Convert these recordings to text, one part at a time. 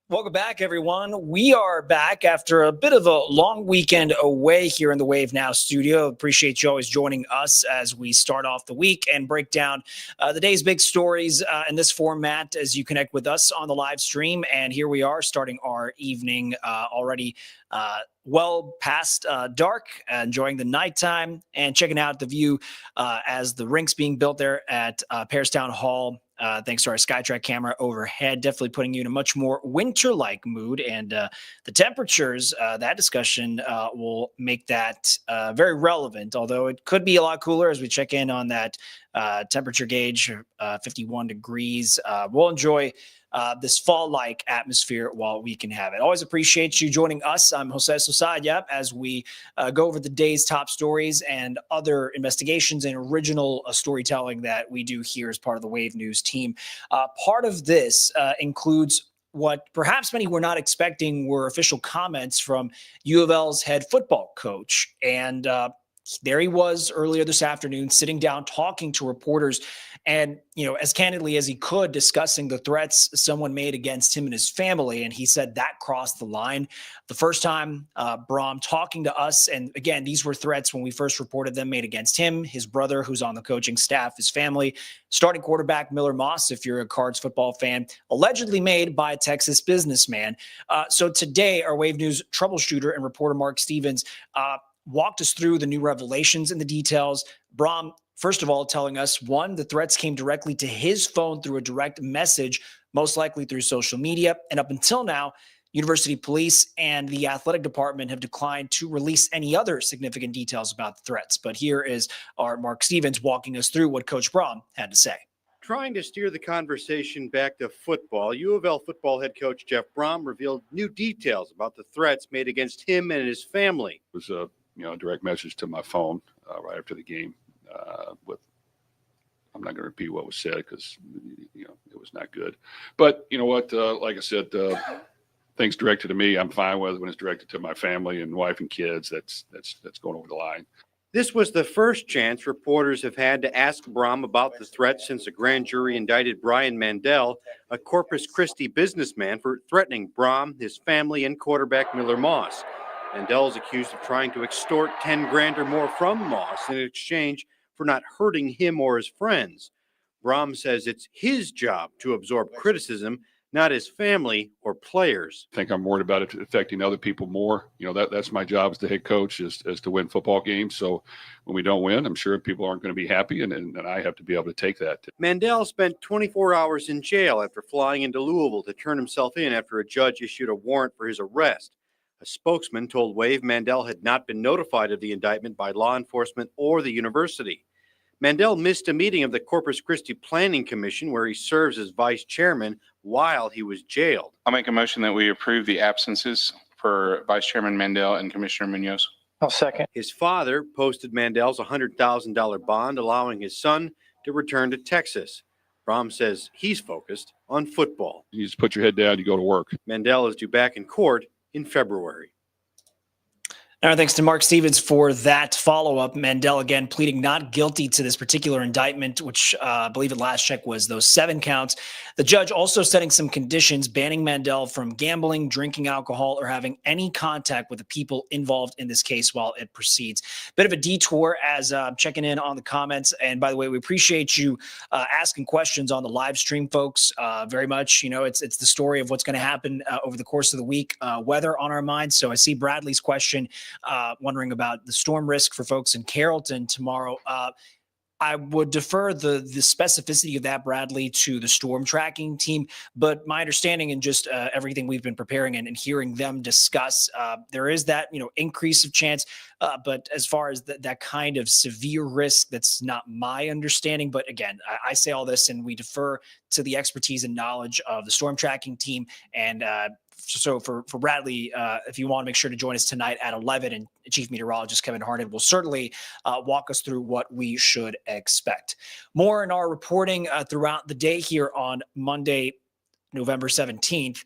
Welcome back, everyone. We are back after a bit of a long weekend away here in the Wave Now studio. Appreciate you always joining us as we start off the week and break down the day's big stories in this format as you connect with us on the live stream. And here we are starting our evening already well past dark, enjoying the nighttime and checking out the view as the rink's being built there at Pairstown Hall. Thanks to our SkyTrack camera overhead, definitely putting you in a much more winter-like mood. And the temperatures, that discussion will make that very relevant, although it could be a lot cooler as we check in on that temperature gauge, 51 degrees. We'll enjoy this fall-like atmosphere while we can have it. Always appreciate you joining us. I'm Jose Sosaya as we go over the day's top stories and other investigations and original storytelling that we do here as part of the Wave News team. Part of this includes what perhaps many were not expecting were official comments from UofL's head football coach. And there he was earlier this afternoon, sitting down, talking to reporters, and, as candidly as he could, discussing the threats someone made against him and his family. And he said that crossed the line. The first time Brohm talking to us, and again, these were threats when we first reported them made against him, his brother, who's on the coaching staff, his family, starting quarterback Miller Moss, if you're a Cards football fan, allegedly made by a Texas businessman. So today, our Wave News troubleshooter and reporter Mark Stevens walked us through the new revelations and the details. Brohm, first of all, telling us, one, the threats came directly to his phone through a direct message, most likely through social media. And up until now, University Police and the athletic department have declined to release any other significant details about the threats. But here is our Mark Stevens walking us through what Coach Brohm had to say. Trying to steer the conversation back to football, UofL football head coach Jeff Brohm revealed new details about the threats made against him and his family. It was a direct message to my phone right after the game. I'm not going to repeat what was said because it was not good. But you know what? Like I said, things directed to me, I'm fine with. When it's directed to my family and wife and kids, that's going over the line. This was the first chance reporters have had to ask Brohm about the threat since a grand jury indicted Brian Mandel, a Corpus Christi businessman, for threatening Brohm, his family, and quarterback Miller Moss. Mandel is accused of trying to extort 10 grand or more from Moss in exchange for not hurting him or his friends. Brohm says it's his job to absorb criticism, not his family or players. I think I'm worried about it affecting other people more. That's my job as the head coach is to win football games. So when we don't win, I'm sure people aren't going to be happy, and I have to be able to take that. Mandel spent 24 hours in jail after flying into Louisville to turn himself in after a judge issued a warrant for his arrest. A spokesman told Wave Mandel had not been notified of the indictment by law enforcement or the university. Mandel missed a meeting of the Corpus Christi Planning Commission where he serves as vice chairman while he was jailed. I'll make a motion that we approve the absences for Vice Chairman Mandel and Commissioner Munoz. I'll second. His father posted Mandel's $100,000 bond, allowing his son to return to Texas. Brohm says he's focused on football. You just put your head down, you go to work. Mandel is due back in court in February. All right, thanks to Mark Stevens for that follow-up. Mandel, again, pleading not guilty to this particular indictment, which I believe at last check was those 7 counts. The judge also setting some conditions, banning Mandel from gambling, drinking alcohol, or having any contact with the people involved in this case while it proceeds. Bit of a detour as checking in on the comments. And by the way, we appreciate you asking questions on the live stream, folks, very much. It's the story of what's going to happen over the course of the week. Weather on our minds. So I see Bradley's question. Wondering about the storm risk for folks in Carrollton tomorrow. I would defer the specificity of that, Bradley, to the storm tracking team. But my understanding and just everything we've been preparing and hearing them discuss, there is that increase of chance. But as far as that kind of severe risk, that's not my understanding. But again, I say all this and we defer to the expertise and knowledge of the storm tracking team and So for Bradley, if you want to make sure to join us tonight at 11, and Chief Meteorologist Kevin Harden will certainly walk us through what we should expect. More in our reporting throughout the day here on Monday, November 17th.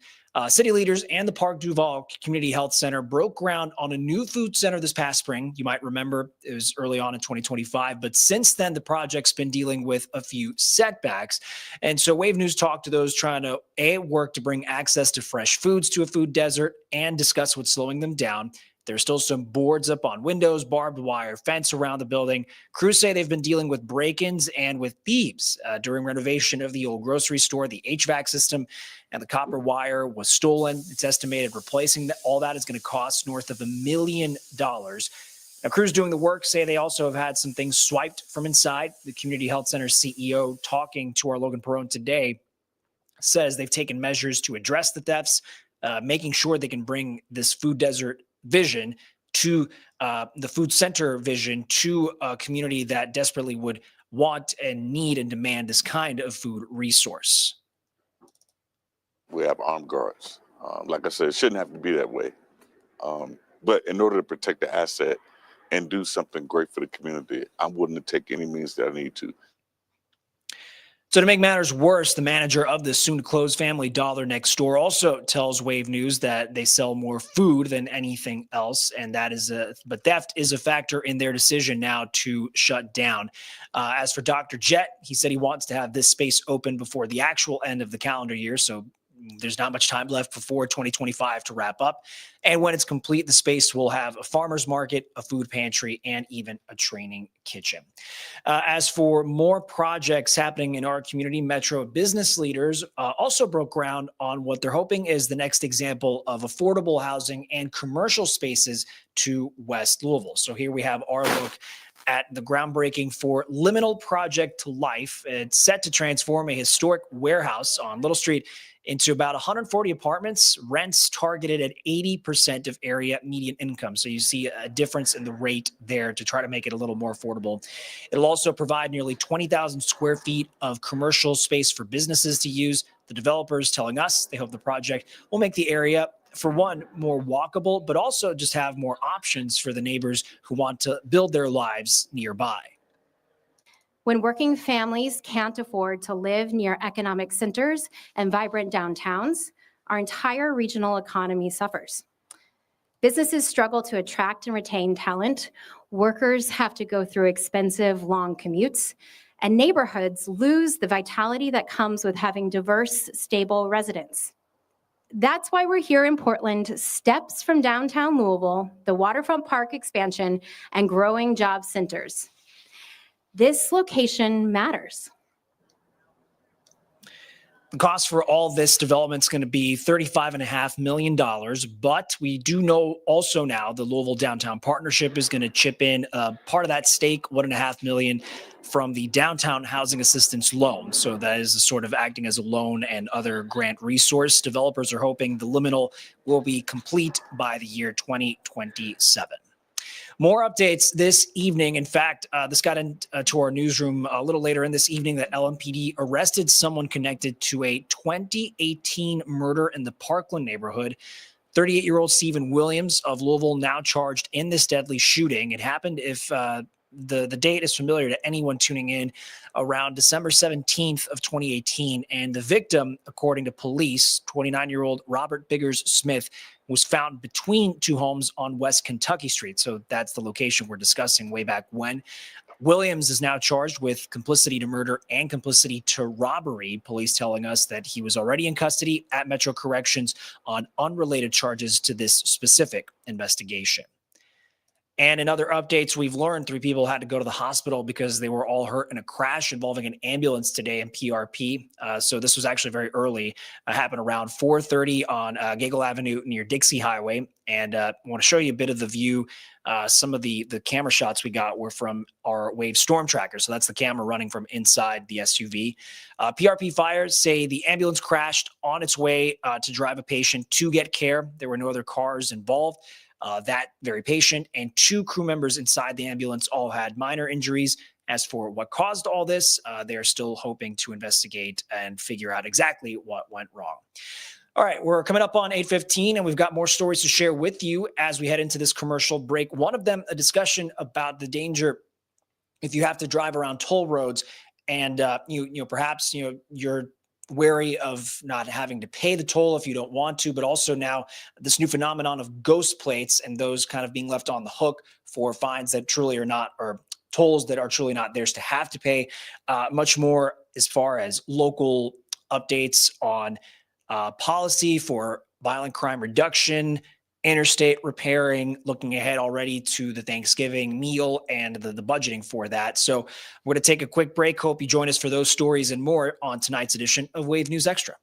City leaders and the Park Duval Community Health Center broke ground on a new food center this past spring. You might remember it was early on in 2025, but since then the project's been dealing with a few setbacks. And so Wave News talked to those trying to work to bring access to fresh foods to a food desert and discuss what's slowing them down. There's still some boards up on windows, barbed wire fence around the building. Crews say they've been dealing with break-ins and with thieves during renovation of the old grocery store. The HVAC system and the copper wire was stolen. It's estimated replacing all that is going to cost north of $1 million. Now, crews doing the work say they also have had some things swiped from inside. The Community Health Center CEO, talking to our Logan Perone today, says they've taken measures to address the thefts, making sure they can bring this food desert vision to the food center vision to a community that desperately would want and need and demand this kind of food resource. We have armed guards. Like I said, it shouldn't have to be that way. But in order to protect the asset and do something great for the community, I'm willing to take any means that I need to. So to make matters worse, the manager of the soon-to-close Family Dollar next door also tells Wave News that they sell more food than anything else, and but theft is a factor in their decision now to shut down. As for Dr. Jet, he said he wants to have this space open before the actual end of the calendar year, so there's not much time left before 2025 to wrap up. And when it's complete, the space will have a farmer's market, a food pantry, and even a training kitchen. As for more projects happening in our community, Metro business leaders also broke ground on what they're hoping is the next example of affordable housing and commercial spaces to West Louisville. So here we have our look at the groundbreaking for Liminal Project to Life. It's set to transform a historic warehouse on Little Street into about 140 apartments, rents targeted at 80% of area median income. So you see a difference in the rate there to try to make it a little more affordable. It'll also provide nearly 20,000 square feet of commercial space for businesses to use. The developers telling us they hope the project will make the area, for one, more walkable, but also just have more options for the neighbors who want to build their lives nearby. When working families can't afford to live near economic centers and vibrant downtowns, our entire regional economy suffers. Businesses struggle to attract and retain talent, workers have to go through expensive, long commutes, and neighborhoods lose the vitality that comes with having diverse, stable residents. That's why we're here in Portland, steps from downtown Louisville, the waterfront park expansion, and growing job centers. This location matters. The cost for all this development is going to be $35.5 million, but we do know also now the Louisville Downtown Partnership is going to chip in part of that stake, $1.5 million, from the Downtown Housing Assistance Loan. So that is sort of acting as a loan and other grant resource. Developers are hoping the Liminal will be complete by the year 2027. More updates this evening. In fact, this got into our newsroom a little later in this evening that LMPD arrested someone connected to a 2018 murder in the Parkland neighborhood. 38-year-old Stephen Williams of Louisville now charged in this deadly shooting. It happened, if the date is familiar to anyone tuning in, around December 17th of 2018. And the victim, according to police, 29-year-old Robert Biggers Smith, was found between two homes on West Kentucky Street. So that's the location we're discussing way back when. Williams is now charged with complicity to murder and complicity to robbery. Police telling us that he was already in custody at Metro Corrections on unrelated charges to this specific investigation. And in other updates, we've learned 3 people had to go to the hospital because they were all hurt in a crash involving an ambulance today in PRP. So this was actually very early. It happened around 4:30 on Gagel Avenue near Dixie Highway. And I want to show you a bit of the view. Some of the camera shots we got were from our Wave Storm Tracker. So that's the camera running from inside the SUV. PRP fires say the ambulance crashed on its way to drive a patient to get care. There were no other cars involved. That very patient and 2 crew members inside the ambulance all had minor injuries. As for what caused all this, they're still hoping to investigate and figure out exactly what went wrong. All right, we're coming up on 8:15, and we've got more stories to share with you as we head into this commercial break. One of them, a discussion about the danger if you have to drive around toll roads, and perhaps you're wary of not having to pay the toll if you don't want to, but also now this new phenomenon of ghost plates and those kind of being left on the hook for fines that truly are not, or tolls that are truly not theirs to have to pay. Much more as far as local updates on policy for violent crime reduction, interstate repairing, looking ahead already to the Thanksgiving meal and the budgeting for that. So we're going to take a quick break. Hope you join us for those stories and more on tonight's edition of Wave News Extra.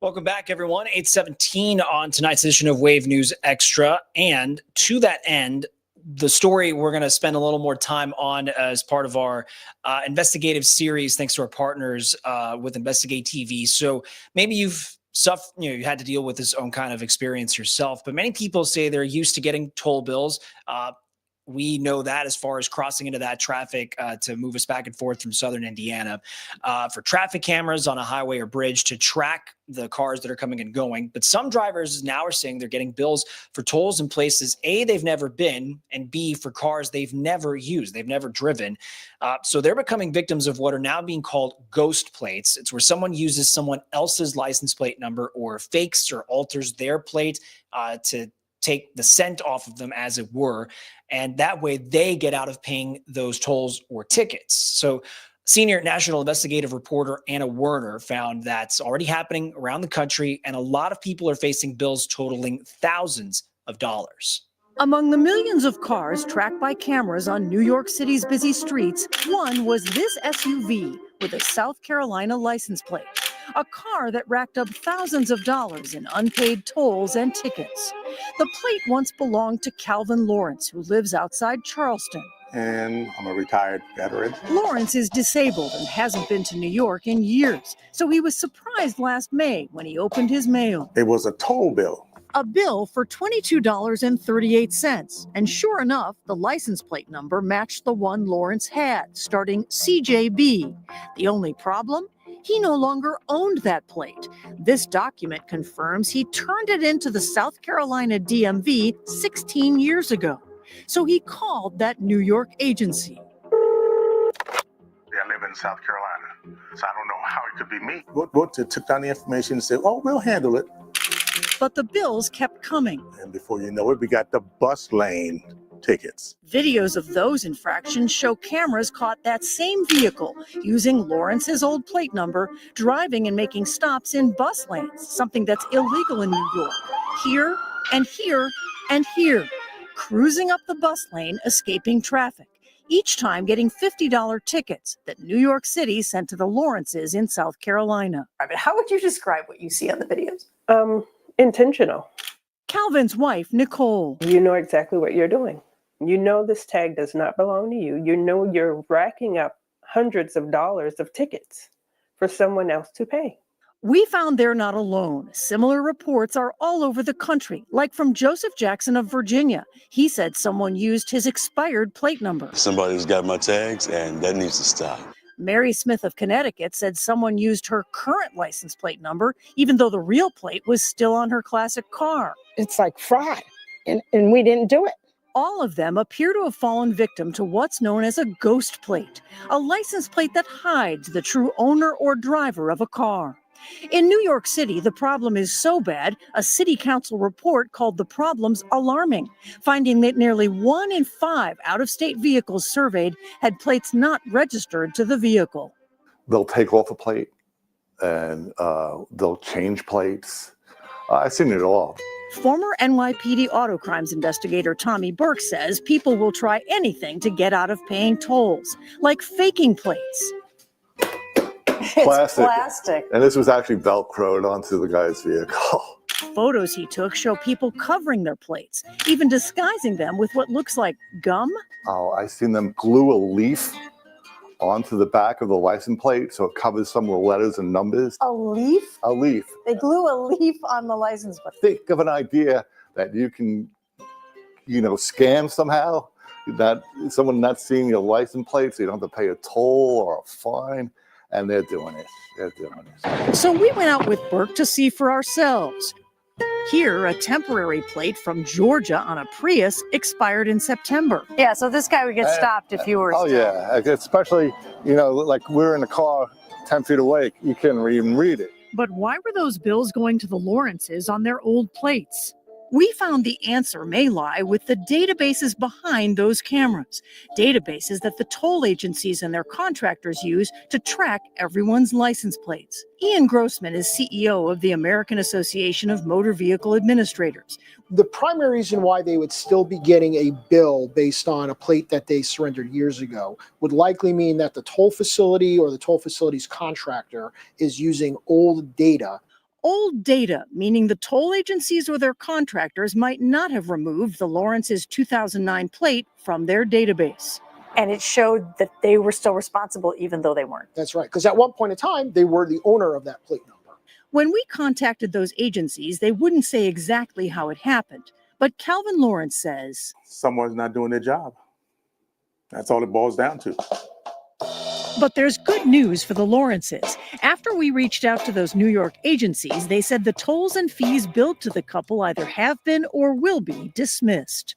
Welcome back, everyone. 8:17 on tonight's edition of Wave News Extra. And to that end, the story we're going to spend a little more time on as part of our investigative series, thanks to our partners with Investigate TV. So maybe you've you had to deal with this own kind of experience yourself, but many people say they're used to getting toll bills. We know that as far as crossing into that traffic to move us back and forth from southern Indiana, for traffic cameras on a highway or bridge to track the cars that are coming and going. But some drivers now are saying they're getting bills for tolls in places, A, they've never been, and B, for cars they've never used, they've never driven. So they're becoming victims of what are now being called ghost plates. It's where someone uses someone else's license plate number or fakes or alters their plate to take the scent off of them, as it were. And that way they get out of paying those tolls or tickets. So senior national investigative reporter Anna Werner found that's already happening around the country, and a lot of people are facing bills totaling thousands of dollars. Among the millions of cars tracked by cameras on New York City's busy streets, one was this SUV with a South Carolina license plate, a car that racked up thousands of dollars in unpaid tolls and tickets. The plate once belonged to Calvin Lawrence, who lives outside Charleston. And I'm a retired veteran. Lawrence is disabled and hasn't been to New York in years, so he was surprised last May when he opened his mail. It was a toll bill. A bill for $22.38. And sure enough, the license plate number matched the one Lawrence had, starting CJB. The only problem? He no longer owned that plate. This document confirms he turned it into the South Carolina DMV 16 years ago. So he called that New York agency. I live in South Carolina, so I don't know how it could be me. Took down the information and said, oh, we'll handle it. But the bills kept coming. And before you know it, we got the bus lane. tickets. Videos of those infractions show cameras caught that same vehicle using Lawrence's old plate number, driving and making stops in bus lanes, something that's illegal in New York. Here and here and here, cruising up the bus lane, escaping traffic, each time getting $50 tickets that New York City sent to the Lawrences in South Carolina. How would you describe what you see on the videos? Intentional. Calvin's wife, Nicole. You know exactly what you're doing. You know this tag does not belong to you. You know you're racking up hundreds of dollars of tickets for someone else to pay. We found they're not alone. Similar reports are all over the country, like from Joseph Jackson of Virginia. He said someone used his expired plate number. Somebody's got my tags, and that needs to stop. Mary Smith of Connecticut said someone used her current license plate number, even though the real plate was still on her classic car. It's like fraud, and we didn't do it. All of them appear to have fallen victim to what's known as a ghost plate, a license plate that hides the true owner or driver of a car. In New York City, the problem is so bad, a city council report called the problems alarming, finding that nearly 1 in 5 out-of-state vehicles surveyed had plates not registered to the vehicle. They'll take off a plate and they'll change plates. I've seen it all. Former NYPD auto crimes investigator Tommy Burke says people will try anything to get out of paying tolls, like faking plates. It's plastic. And this was actually Velcroed onto the guy's vehicle. Photos he took show people covering their plates, even disguising them with what looks like gum. Oh, I've seen them glue a leaf onto the back of the license plate so it covers some of the letters and numbers. A leaf? A leaf. They glue a leaf on the license plate. Think of an idea that you can, scam somehow, that someone not seeing your license plate so you don't have to pay a toll or a fine. And they're doing it. They're doing it. So we went out with Burke to see for ourselves. Here, a temporary plate from Georgia on a Prius expired in September. Yeah, so this guy would get stopped if you were Oh, still. yeah. Especially, like we're in a car 10 feet away. You can't even read it. But why were those bills going to the Lawrences on their old plates? We found the answer may lie with the databases behind those cameras, databases that the toll agencies and their contractors use to track everyone's license plates. Ian Grossman is CEO of the American Association of Motor Vehicle Administrators. The primary reason why they would still be getting a bill based on a plate that they surrendered years ago would likely mean that the toll facility or the toll facility's contractor is using old data. Old data, meaning the toll agencies or their contractors might not have removed the Lawrence's 2009 plate from their database. And it showed that they were still responsible even though they weren't. That's right, because at one point in time, they were the owner of that plate number. When we contacted those agencies, they wouldn't say exactly how it happened. But Calvin Lawrence says, Someone's not doing their job. That's all it boils down to. But there's good news for the Lawrences. After we reached out to those New York agencies, they said the tolls and fees billed to the couple either have been or will be dismissed.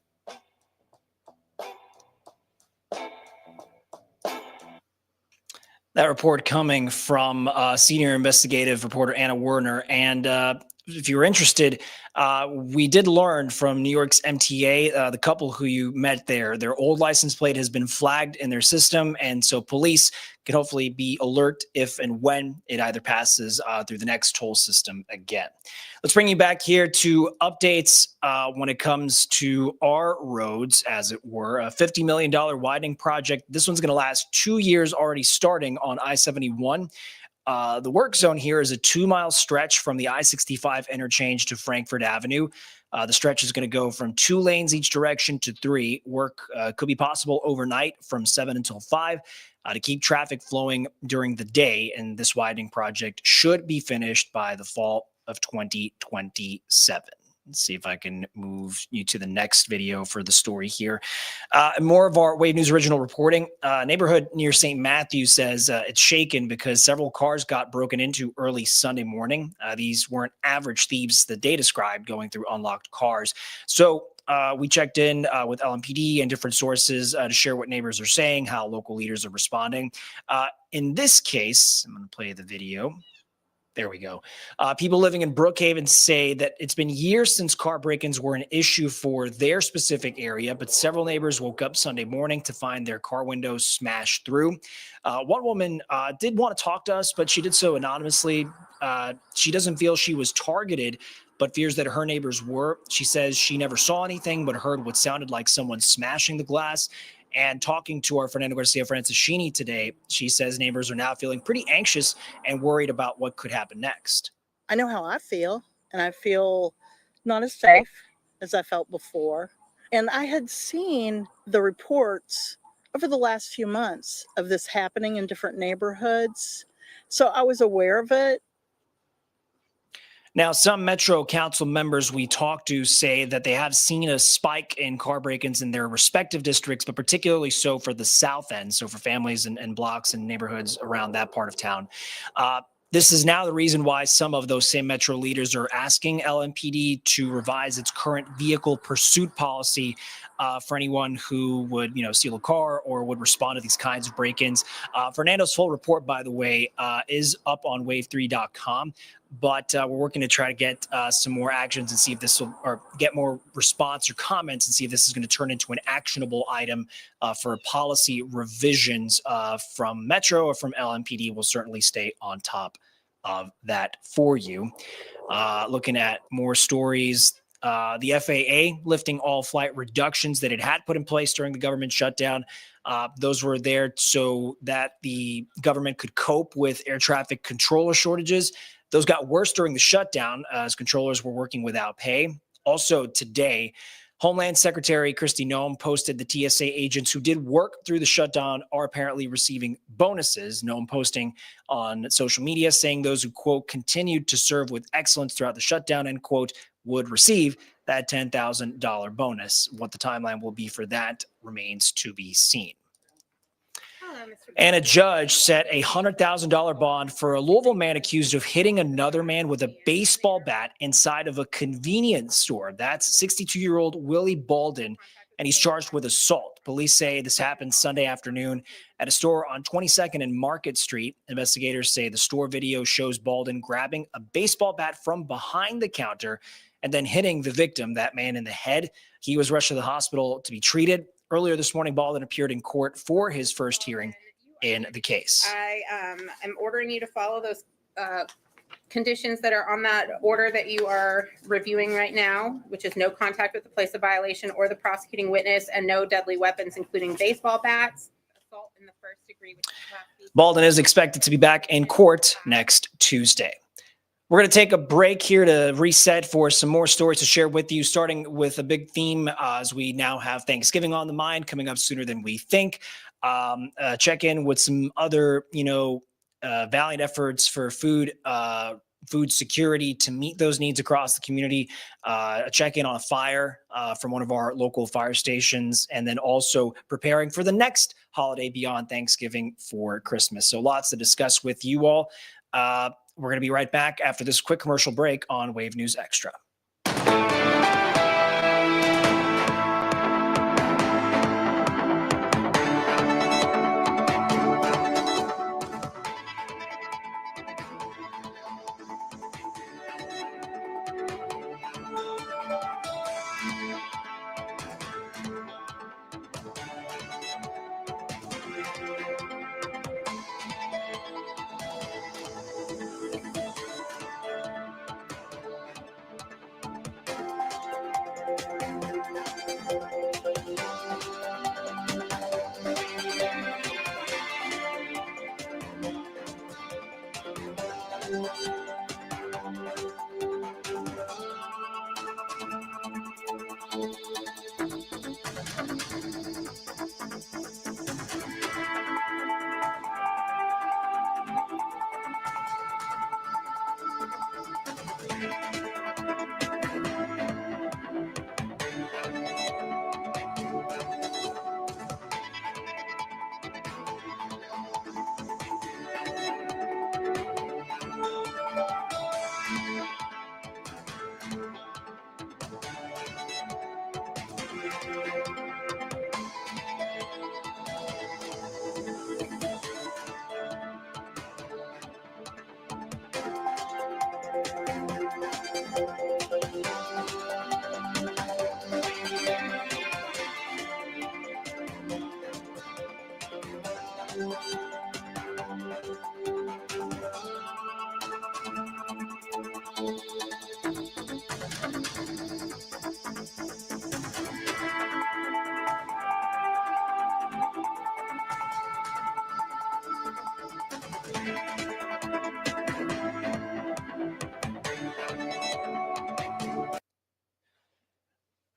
That report coming from senior investigative reporter Anna Werner. And if you're interested, we did learn from New York's MTA, the couple who you met there, their old license plate has been flagged in their system. And so police can hopefully be alert if and when it either passes through the next toll system again. Let's bring you back here to updates when it comes to our roads, as it were. A $50 million widening project. This one's going to last 2 years, already starting on I-71. The work zone here is a 2-mile stretch from the I-65 interchange to Frankfurt Avenue. The stretch is going to go from 2 lanes each direction to 3. Work could be possible overnight from 7 until 5 to keep traffic flowing during the day. And this widening project should be finished by the fall of 2027. Let's see if I can move you to the next video for the story here. More of our Wave News original reporting. Neighborhood near St. Matthews says it's shaken because several cars got broken into early Sunday morning. These weren't average thieves that they described going through unlocked cars. So we checked in with LMPD and different sources to share what neighbors are saying, how local leaders are responding. In this case, I'm going to play the video. There we go. People living in Brookhaven say that it's been years since car break-ins were an issue for their specific area, but several neighbors woke up Sunday morning to find their car windows smashed through. One woman did want to talk to us, but she did so anonymously. She doesn't feel she was targeted, but fears that her neighbors were. She says she never saw anything, but heard what sounded like someone smashing the glass. And talking to our Fernando Garcia Franceschini today, she says neighbors are now feeling pretty anxious and worried about what could happen next. I know how I feel, and I feel not as safe as I felt before. And I had seen the reports over the last few months of this happening in different neighborhoods. So I was aware of it. Now, some Metro Council members we talked to say that they have seen a spike in car break-ins in their respective districts, but particularly so for the South End, so for families and blocks and neighborhoods around that part of town. This is now the reason why some of those same Metro leaders are asking LMPD to revise its current vehicle pursuit policy for anyone who would, steal a car or would respond to these kinds of break-ins. Fernando's full report, by the way, is up on wave3.com. But we're working to try to get some more actions and see if this will, or get more response or comments and see if this is going to turn into an actionable item for policy revisions from Metro or from LMPD. We'll certainly stay on top of that for you. Looking at more stories, the FAA lifting all flight reductions that it had put in place during the government shutdown. Those were there so that the government could cope with air traffic controller shortages. Those got worse during the shutdown as controllers were working without pay. Also today, Homeland Secretary Kristi Noem posted the TSA agents who did work through the shutdown are apparently receiving bonuses. Noem posting on social media saying those who, quote, continued to serve with excellence throughout the shutdown, end quote, would receive that $10,000 bonus. What the timeline will be for that remains to be seen. And a judge set a $100,000 bond for a Louisville man accused of hitting another man with a baseball bat inside of a convenience store. That's 62-year-old Willie Balden, and he's charged with assault. Police say this happened Sunday afternoon at a store on 22nd and Market Street. Investigators say the store video shows Balden grabbing a baseball bat from behind the counter and then hitting the victim, that man, in the head. He was rushed to the hospital to be treated. Earlier this morning, Balden appeared in court for his first hearing in the case. I am ordering you to follow those conditions that are on that order that you are reviewing right now, which is no contact with the place of violation or the prosecuting witness, and no deadly weapons, including baseball bats, assault in the first degree. Balden is expected to be back in court next Tuesday. We're going to take a break here to reset for some more stories to share with you, starting with a big theme as we now have Thanksgiving on the mind, coming up sooner than we think. Check in with some other, valiant efforts for food security to meet those needs across the community. A check in on a fire from one of our local fire stations, and then also preparing for the next holiday beyond Thanksgiving for Christmas. So lots to discuss with you all. We're going to be right back after this quick commercial break on Wave News Extra.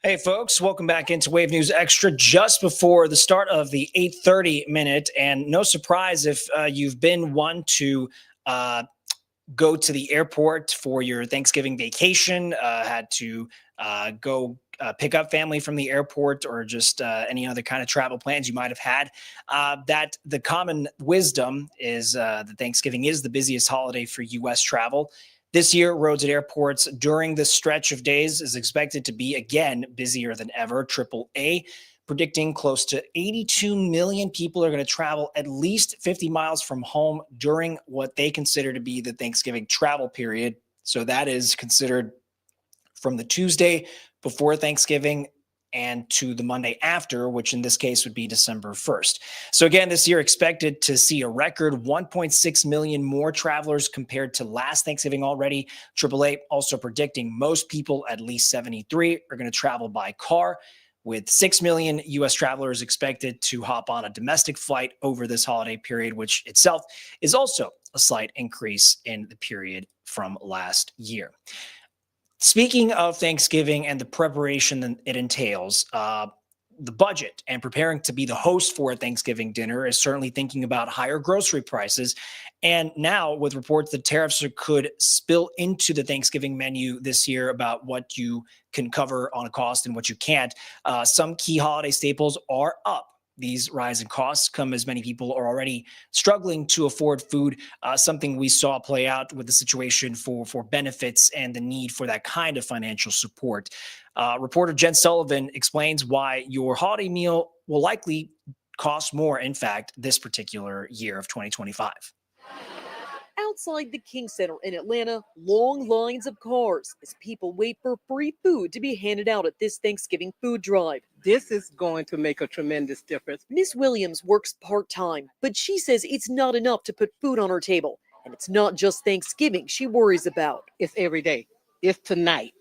Hey, folks, welcome back into Wave News Extra just before the start of the 8:30 minute. And no surprise if you've been one to go to the airport for your Thanksgiving vacation, had to go pick up family from the airport, or just any other kind of travel plans you might have had, that the common wisdom is that Thanksgiving is the busiest holiday for U.S. travel. This year, roads at airports during this stretch of days is expected to be, again, busier than ever. AAA predicting close to 82 million people are going to travel at least 50 miles from home during what they consider to be the Thanksgiving travel period. So that is considered from the Tuesday before Thanksgiving and to the Monday after, which in this case would be December 1st. So again, this year expected to see a record 1.6 million more travelers compared to last Thanksgiving already. AAA also predicting most people, at least 73, are going to travel by car, with 6 million U.S. travelers expected to hop on a domestic flight over this holiday period, which itself is also a slight increase in the period from last year. Speaking of Thanksgiving and the preparation that it entails, the budget and preparing to be the host for a Thanksgiving dinner is certainly thinking about higher grocery prices. And now with reports that tariffs could spill into the Thanksgiving menu this year about what you can cover on a cost and what you can't, some key holiday staples are up. These rising costs come as many people are already struggling to afford food, something we saw play out with the situation for benefits and the need for that kind of financial support. Reporter Jen Sullivan explains why your holiday meal will likely cost more, in fact, this particular year of 2025. Outside the King Center in Atlanta, long lines of cars as people wait for free food to be handed out at this Thanksgiving food drive. This is going to make a tremendous difference. Miss Williams works part-time, but she says it's not enough to put food on her table. And it's not just Thanksgiving she worries about. It's every day. It's tonight.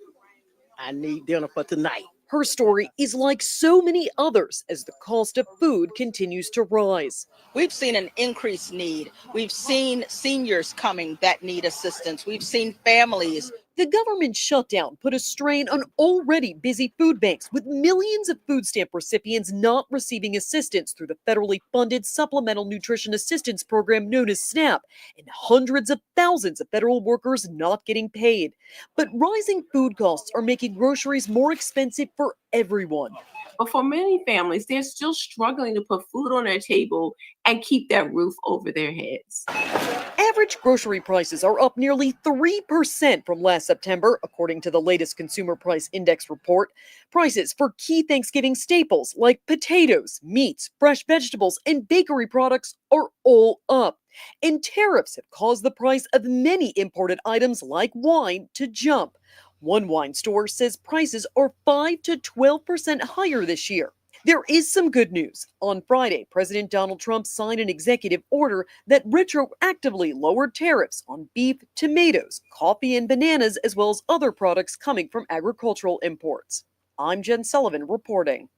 I need dinner for tonight. Her story is like so many others as the cost of food continues to rise. We've seen an increased need. We've seen seniors coming that need assistance. We've seen families. The government shutdown put a strain on already busy food banks, with millions of food stamp recipients not receiving assistance through the federally funded Supplemental Nutrition Assistance Program known as SNAP, and hundreds of thousands of federal workers not getting paid. But rising food costs are making groceries more expensive for everyone. But for many families, they're still struggling to put food on their table and keep that roof over their heads. Average grocery prices are up nearly 3% from last September, according to the latest Consumer Price Index report. Prices for key Thanksgiving staples like potatoes, meats, fresh vegetables, and bakery products are all up. And tariffs have caused the price of many imported items like wine to jump. One wine store says prices are 5 to 12% higher this year. There is some good news. On Friday, President Donald Trump signed an executive order that retroactively lowered tariffs on beef, tomatoes, coffee, and bananas, as well as other products coming from agricultural imports. I'm Jen Sullivan reporting.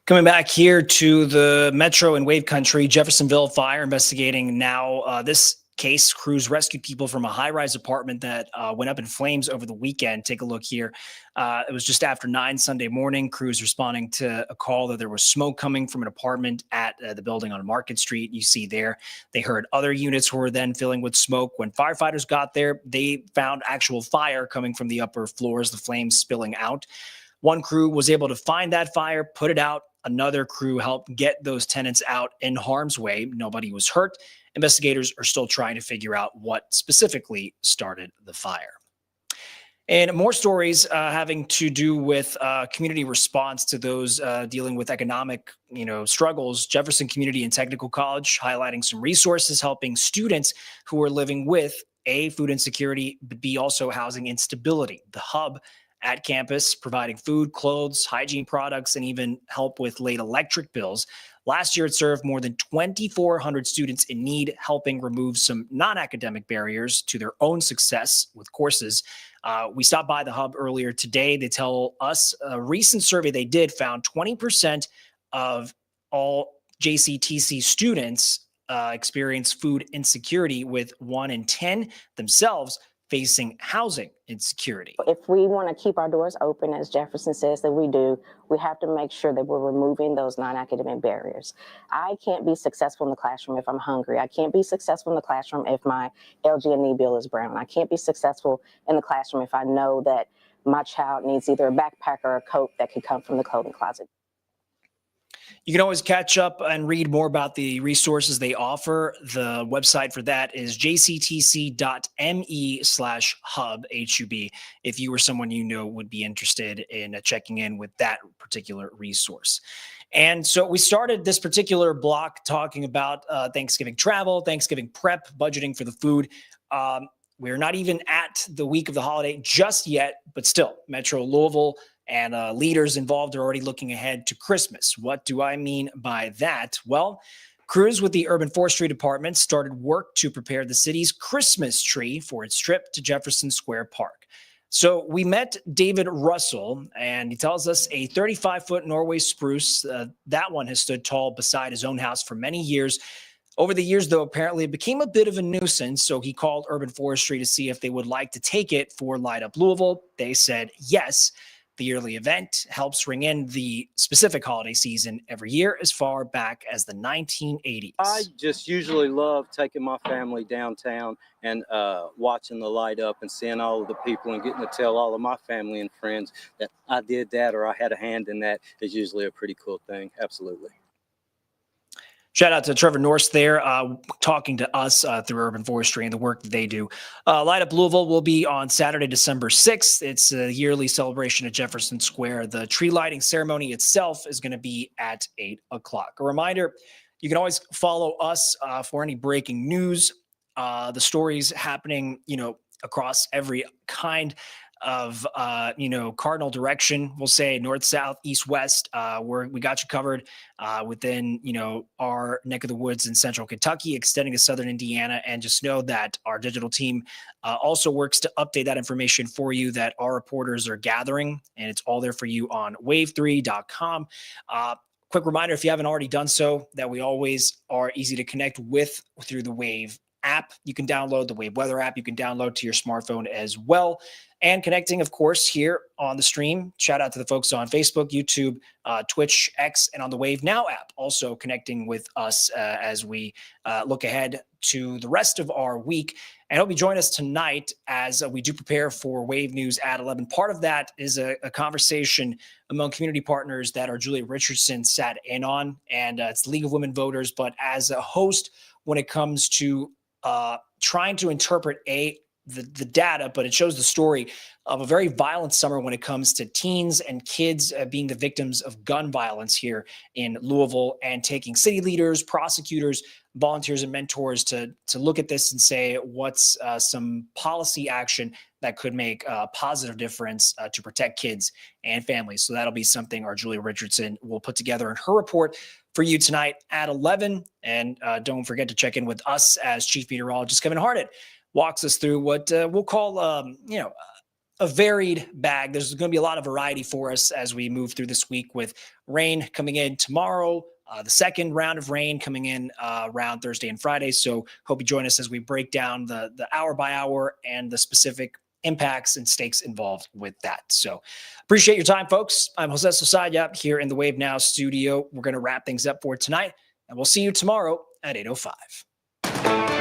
Coming back here to the Metro and Wave Country, Jeffersonville fire investigating now this case. Crews rescued people from a high-rise apartment that went up in flames over the weekend. Take a look here. It was just after 9 Sunday morning. Crews responding to a call that there was smoke coming from an apartment at the building on Market Street. You see there, they heard other units were then filling with smoke. When firefighters got there, they found actual fire coming from the upper floors, the flames spilling out. One crew was able to find that fire, put it out. Another crew helped get those tenants out in harm's way. Nobody was hurt. Investigators are still trying to figure out what specifically started the fire. And more stories having to do with community response to those dealing with economic, struggles. Jefferson Community and Technical College highlighting some resources helping students who are living with A, food insecurity, but B, also housing instability. The Hub at campus, providing food, clothes, hygiene products, and even help with late electric bills. Last year, it served more than 2,400 students in need, helping remove some non-academic barriers to their own success with courses. We stopped by the hub earlier today. They tell us a recent survey they did found 20% of all JCTC students experience food insecurity, with 1 in 10 themselves facing housing insecurity. If we want to keep our doors open, as Jefferson says that we do, we have to make sure that we're removing those non-academic barriers. I can't be successful in the classroom if I'm hungry. I can't be successful in the classroom if my LG&E bill is brown. I can't be successful in the classroom if I know that my child needs either a backpack or a coat that could come from the clothing closet. You can always catch up and read more about the resources they offer. The website for that is jctc.me/hub, HUB, if you or someone you know would be interested in checking in with that particular resource. And so we started this particular block talking about Thanksgiving travel, Thanksgiving prep, budgeting for the food. We're not even at the week of the holiday just yet, but still, Metro Louisville and leaders involved are already looking ahead to Christmas. What do I mean by that? Well, crews with the Urban Forestry Department started work to prepare the city's Christmas tree for its trip to Jefferson Square Park. So we met David Russell, and he tells us a 35-foot Norway spruce, that one has stood tall beside his own house for many years. Over the years, though, apparently it became a bit of a nuisance, so he called Urban Forestry to see if they would like to take it for Light Up Louisville. They said yes. The yearly event helps ring in the specific holiday season every year as far back as the 1980s. I just usually love taking my family downtown and watching the light up and seeing all of the people and getting to tell all of my family and friends that I did that or I had a hand in that is usually a pretty cool thing. Absolutely. Shout out to Trevor Norse there, talking to us through Urban Forestry and the work that they do. Light Up Louisville will be on Saturday, December 6th. It's a yearly celebration at Jefferson Square. The tree lighting ceremony itself is going to be at 8 o'clock. A reminder, you can always follow us for any breaking news, the stories happening, across every kind of cardinal direction. We'll say north, south, east, west. We got you covered within our neck of the woods in central Kentucky, extending to southern Indiana. And just know that our digital team also works to update that information for you that our reporters are gathering, and it's all there for you on wave3.com. Quick reminder, if you haven't already done so, that we always are easy to connect with through the Wave app. You can download the Wave Weather app. You can download to your smartphone as well. And connecting, of course, here on the stream. Shout out to the folks on Facebook, YouTube, Twitch, X, and on the Wave Now app. Also connecting with us as we look ahead to the rest of our week. And hope you join us tonight as we do prepare for Wave News at 11. Part of that is a conversation among community partners that our Julia Richardson sat in on. And it's the League of Women Voters. But as a host, when it comes to trying to interpret the data, but it shows the story of a very violent summer when it comes to teens and kids being the victims of gun violence here in Louisville, and taking city leaders, prosecutors, volunteers, and mentors to look at this and say what's some policy action that could make a positive difference to protect kids and families. So that'll be something our Julia Richardson will put together in her report for you tonight at 11. And don't forget to check in with us as Chief Meteorologist Kevin Harden walks us through what we'll call, a varied bag. There's going to be a lot of variety for us as we move through this week, with rain coming in tomorrow, the second round of rain coming in around Thursday and Friday. So hope you join us as we break down the hour by hour and the specific impacts and stakes involved with that. So appreciate your time, folks. I'm Jose Sosaya here in the Wave Now studio. We're going to wrap things up for tonight, and we'll see you tomorrow at 8:05.